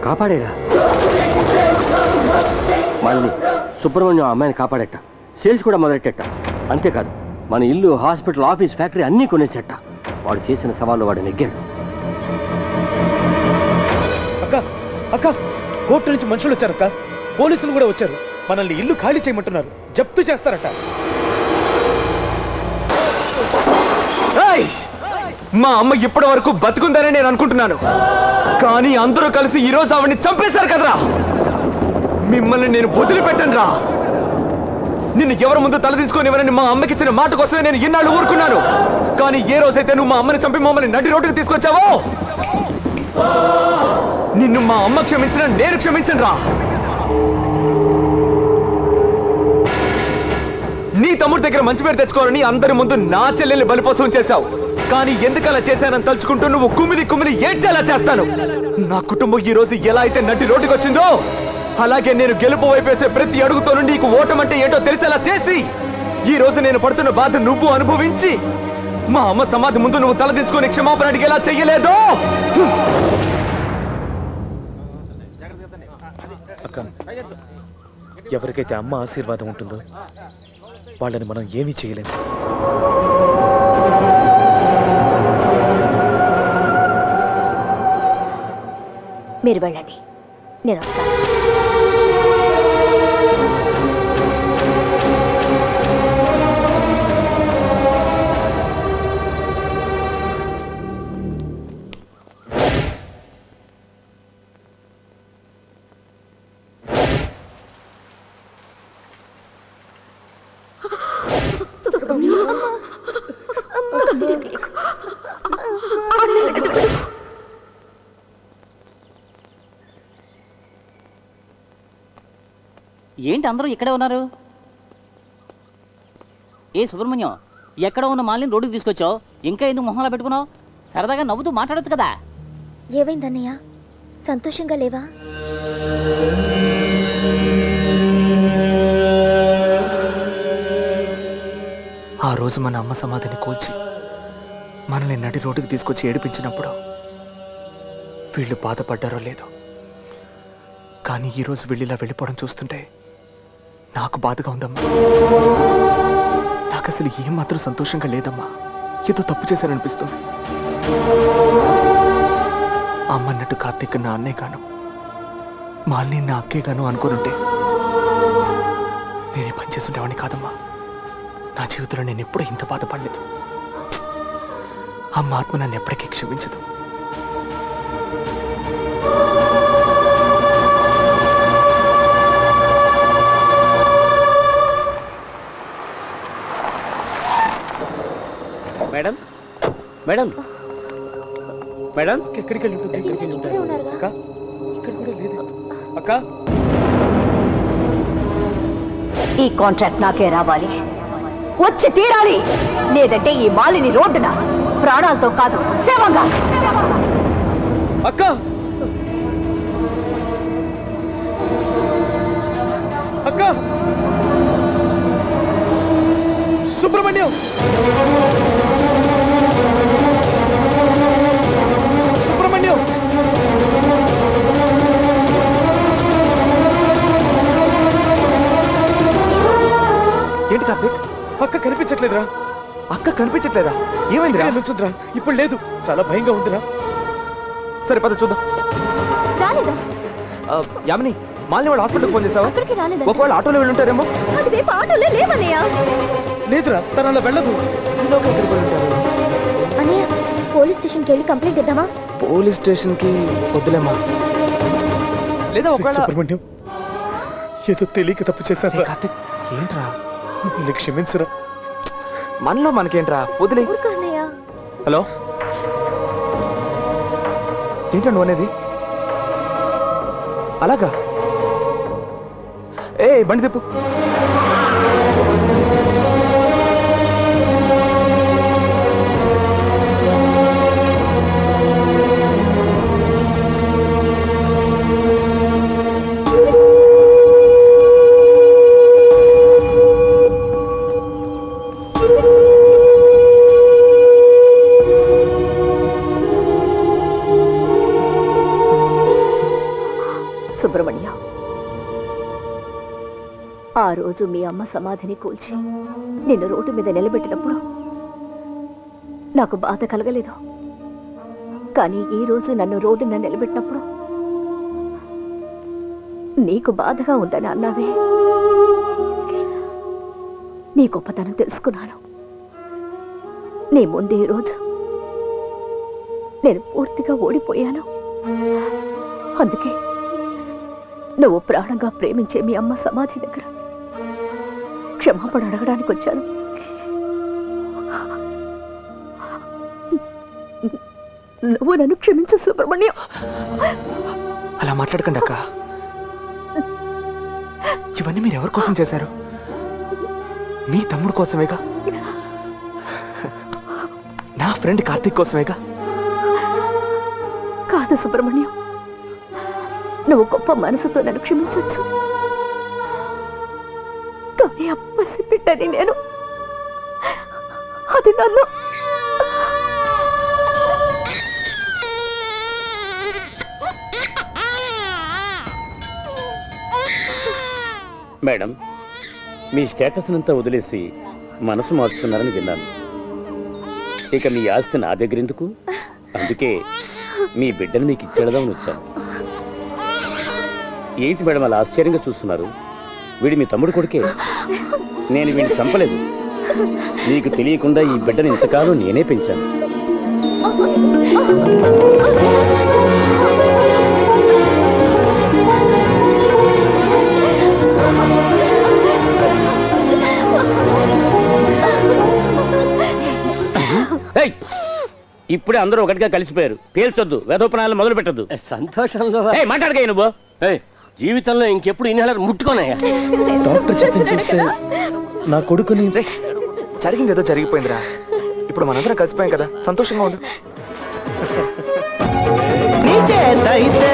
కాపాడేరా మళ్ళీ సుబ్రహ్మణ్యం అమ్మాయిని కాపాడేట, సేల్స్ కూడా మొదలెట్టేట. అంతేకాదు మన ఇల్లు, హాస్పిటల్, ఆఫీస్, ఫ్యాక్టరీ అన్నీ కొనేసేట. వాడు చేసిన సవాళ్ళు వాడు నెగ్గాడు. అక్క అక్క కోర్టు నుంచి మనుషులు వచ్చారక్క, పోలీసులు కూడా వచ్చారు. మనల్ని ఇల్లు ఖాళీ చేయమంటున్నారు, జప్తు చేస్తారట. మా అమ్మ ఇప్పటి వరకు బతుకుందని నేను అనుకుంటున్నాను, కానీ అందరూ కలిసి ఈరోజు ఆవిడ్ని చంపేశారు కదరా. మిమ్మల్ని నేను వదిలిపెట్టను రా. నిన్ను ఎవరి ముందు తలదించుకోనివ్వనని మా అమ్మకి ఇచ్చిన మాట కోసమే నేను ఇన్నాళ్ళు ఊరుకున్నాను. కానీ ఏ రోజైతే నువ్వు మా అమ్మని చంపి మమ్మల్ని నడి రోడ్డుకి తీసుకొచ్చావో, నిన్ను మా అమ్మ క్షమించిన నేను క్షమించను రా. నీ తమ్ముడి దగ్గర మంచి పేరు తెచ్చుకోవాలని అందరి ముందు నా చెల్లెల్ని బలిపోసం చేశావు. కానీ ఎందుకలా చేశానని తలుచుకుంటూ నువ్వు కుమిలి ఏడ్చేలా చేస్తాను. నా కుటుంబం ఈ రోజు ఎలా అయితే నటి రోడ్డుకి వచ్చిందో, అలాగే నేను గెలుపు వైపేసే ప్రతి అడుగుతోనూ నీకు ఓటమంటే ఏంటో తెలిసేలా చేసి, ఈ రోజు నేను పడుతున్న బాధ నువ్వు అనుభవించి, మా అమ్మ సమాధి ముందు నువ్వు తలదించుకొని క్షమాపణ అడిగేలా చెయ్యలేదో. ఎవరికైతే అమ్మ ఆశీర్వాదం ఉంటుందో వాళ్ళని మనం ఏమీ చేయలేము. మీరు వెళ్ళండి, నేను వస్తాను. ఏంటి అందరూ ఇక్కడే ఉన్నారు? ఏ సుబ్రహ్మణ్యం, ఎక్కడ ఉన్న మాలిని రోడ్డుకి తీసుకొచ్చావు? ఇంకా ఎందుకు మొహంలా పెట్టుకున్నావు? సరదాగా నవ్వుతూ మాట్లాడొచ్చు కదా. ఏమైందన్నయ్య, సంతోషంగా లేవా? ఆ రోజు మన అమ్మ సమాధిని కూల్చి మనల్ని నడి రోడ్డుకి తీసుకొచ్చి ఏడిపించినప్పుడు వీళ్ళు బాధపడ్డారో లేదో, కానీ ఈరోజు వీళ్ళిలా వెళ్ళిపోవడం చూస్తుంటే నాకు బాధగా ఉందమ్మా. నాకు అసలు ఏమాత్రం సంతోషంగా లేదమ్మా. ఏదో తప్పు చేశారనిపిస్తుంది. అమ్మ అన్నట్టు కార్తీక్ నా అన్నే గాను, మాలిని నా అక్కే గాను అనుకోనుంటే నేనే పని చేసుండేవాడిని కాదమ్మా. నా జీవితంలో నేను ఎప్పుడూ ఇంత బాధపడలేదు. అమ్మ ఆత్మ నన్ను ఎప్పటికీ క్షమించదు. మేడం మేడం మేడం, ఎక్కడికి వెళ్ళి ఉంటుంది? అక్క ఇక్కడ కూడా లేదు. అక్క, ఈ కాంట్రాక్ట్ నాకే రావాలి, వచ్చి తీరాలి. లేదంటే ఈ మాలిని రోడ్డున ప్రాణాలతో కాదు సేవంగా. అక్క అక్క సుబ్రహ్మణ్యం, కనిపించట్లేదురా. అక్క కనిపించట్లేదా? ఏమైందిరా? చూద్దురా, ఇప్పుడు లేదు, చాలా భయంగా ఉందిరా. సరే పద చూద్దాం. రాలేదా? యామిని, మాలిని వాళ్ళ హాస్పిటల్కి ఫోన్ చేసావా? అక్కడికి రాలేదా? ఒకవేళ ఆటోలో వెళ్ళి ఉంటారేమో. అటువైపు ఆటోలే లేవన్నయ్య. లేదురా, తను అలా వెళ్ళదు. అన్నయ్య, పోలీస్ స్టేషన్కి వెళ్ళి కంప్లైంట్ ఇద్దామా? పోలీస్ స్టేషన్కి వద్దులేమ్మా. లేదా ఒకవేళ సుబ్రహ్మణ్యం, ఏదో తెలియక తప్పు చేశారా? కార్తీక్, ఏంట్రా? నీకు క్షమించరా. మనలో మనకేంట్రా, వదిలే. ఊరుకో అన్నయ్య. హలో, ఏంటండి అనేది? అలాగా? ఏ బండి తిప్పు. సుబ్రహ్మణ్య, ఆ రోజు మీ అమ్మ సమాధిని కూల్చి నిన్ను రోడ్డు మీద నిలబెట్టినప్పుడు నాకు బాధ కలగలేదు. కానీ ఈ రోజు నన్ను రోడ్డున నిలబెట్టినప్పుడు నీకు బాధగా ఉందని అన్నావే. నీ గొప్పతనం తెలుసుకున్నాను. నీ ముందు ఈరోజు నేను పూర్తిగా ఓడిపోయాను. అందుకే నువ్వు ప్రాణంగా ప్రేమించే మీ అమ్మ సమాధి దగ్గర క్షమాపణ అడగడానికి వచ్చాను. నువ్వు నన్ను క్షమించు సుబ్రహ్మణ్యం. అలా మాట్లాడకండి అక్క. ఇవన్నీ మీరు ఎవరి కోసం చేశారు? మీ తమ్ముడు కోసమేగా, నా ఫ్రెండ్ కార్తీక్ కోసమేగా. కాదు సుబ్రహ్మణ్యం, నువ్వు గొప్ప మనసుతో నన్ను క్షమించొచ్చు. కానీ అప్పసి బిడ్డని నేను, అది నన్ను. మేడం, మీ స్టేటస్ అంతా వదిలేసి మనసు మార్చుకున్నారని విన్నాను. ఇక మీ ఆస్తి నా దగ్గర ఎందుకు? అందుకే మీ బిడ్డను మీకు ఇచ్చేద్దామని వచ్చాను. ఏంటి మేడం అలా ఆశ్చర్యంగా చూస్తున్నారు? వీడి మీ తమ్ముడు కొడుకే. నేను వీడిని చంపలేదు. నీకు తెలియకుండా ఈ బిడ్డను ఇంతకాలం నేనే పెంచాను. ఇప్పుడే అందరూ ఒకటిగా కలిసిపోయారు. పేల్చొద్దు, వేదోపనాలు మొదలు పెట్టద్దు. సంతోషంలో మాట్లాడగా నువ్వు జీవితంలో ఇంకెప్పుడు ఇన్హేలర్ ముట్టుకోనయ్యా. డాక్టర్ చెప్పించేస్తే నా కొడుకుని. జరిగింది ఏదో జరిగిపోయిందిరా. ఇప్పుడు మనందరం కలిసిపోయాం కదా, సంతోషంగా ఉండు. నీ చేత అయితే